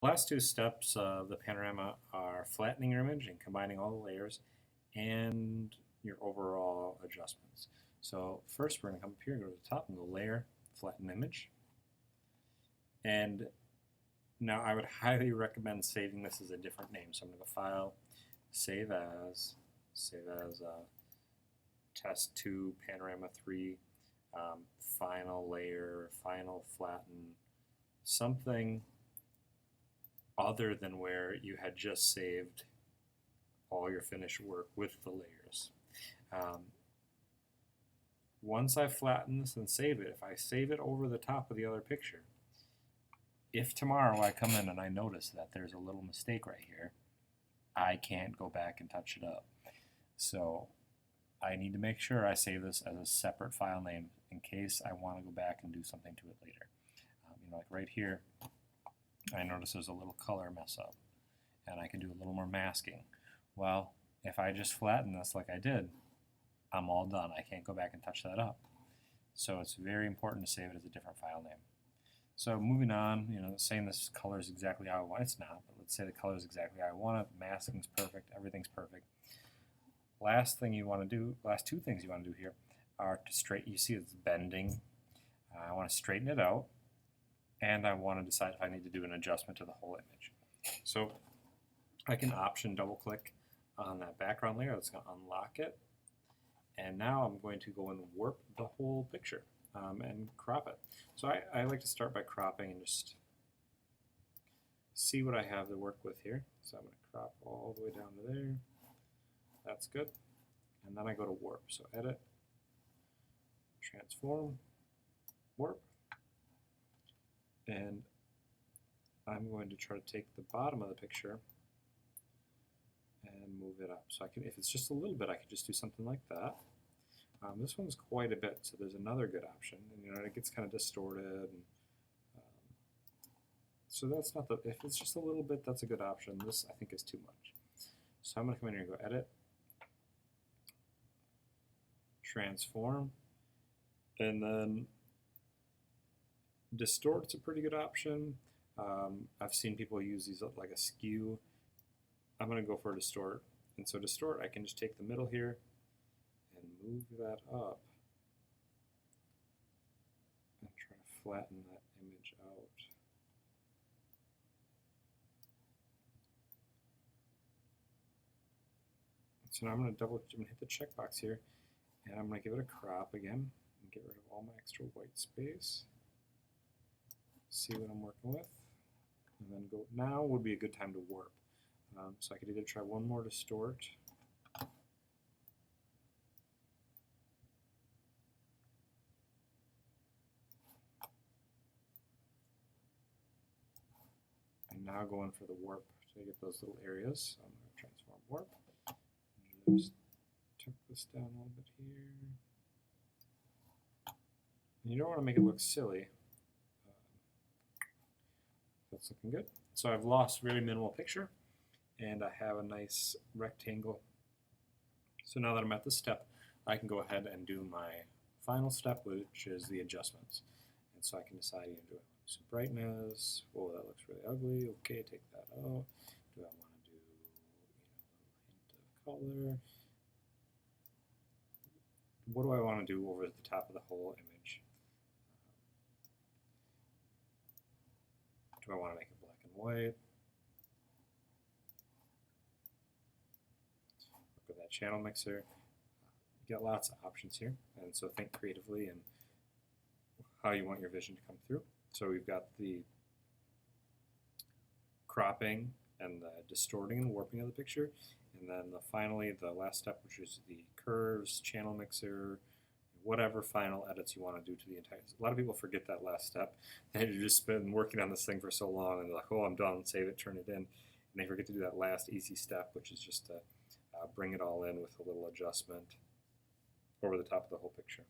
Last two steps of the panorama are flattening your image and combining all the layers and your overall adjustments. So first we're going to come up here and go to the top and go Layer, Flatten Image. And now I would highly recommend saving this as a different name. So I'm going to go File, Save As Test 2, Panorama 3, Final Layer, Final Flatten, something other than where you had just saved all your finished work with the layers. Once I flatten this and save it, if I save it over the top of the other picture, if tomorrow I come in and I notice that there's a little mistake right here, I can't go back and touch it up. So I need to make sure I save this as a separate file name in case I want to go back and do something to it later. Like right here, I notice there's a little color mess up, and I can do a little more masking. Well, if I just flatten this like I did, I'm all done. I can't go back and touch that up. So it's very important to save it as a different file name. So moving on, saying this color is exactly how I want it. It's not, but let's say the color is exactly how I want it. The masking's perfect. Everything's perfect. Last two things you want to do here are to straighten. You see it's bending. I want to straighten it out, and I want to decide if I need to do an adjustment to the whole image. So I can option double click on that background layer. That's going to unlock it. And now I'm going to go and warp the whole picture and crop it. So I like to start by cropping and just see what I have to work with here. So I'm going to crop all the way down to there. That's good. And then I go to warp. So edit, transform, warp. And I'm going to try to take the bottom of the picture and move it up. So I can, if it's just a little bit, I could just do something like that. This one's quite a bit, so there's another good option. And it gets kind of distorted. And, so that's not the, if it's just a little bit, that's a good option. This I think is too much. So I'm going to come in here and go edit, transform, and then distort's a pretty good option. I've seen people use these like a skew. I'm going to go for distort. And so distort, I can just take the middle here and move that up and try to flatten that image out. So now I'm going to hit the checkbox here, and I'm going to give it a crop again and get rid of all my extra white space. See what I'm working with, and then go. Now would be a good time to warp. So I could either try one more distort, and now going for the warp to get those little areas. So I'm going to transform warp. Just tuck this down a little bit here. And you don't want to make it look silly. That's looking good. So I've lost very minimal picture, and I have a nice rectangle. So now that I'm at this step, I can go ahead and do my final step, which is the adjustments. And so I can decide, do I want to do some brightness? Oh, that looks really ugly. Okay, take that out. Do I want to do a little hint of color? What do I want to do over the top of the whole image? Do I want to make it black and white? Look at that channel mixer. You got lots of options here, and so think creatively and how you want your vision to come through. So we've got the cropping and the distorting and warping of the picture, and then finally the last step, which is the curves, channel mixer, whatever final edits you want to do to the entire. A lot of people forget that last step. They've just been working on this thing for so long, and they're like, oh, I'm done, save it, turn it in. And they forget to do that last easy step, which is just to bring it all in with a little adjustment over the top of the whole picture.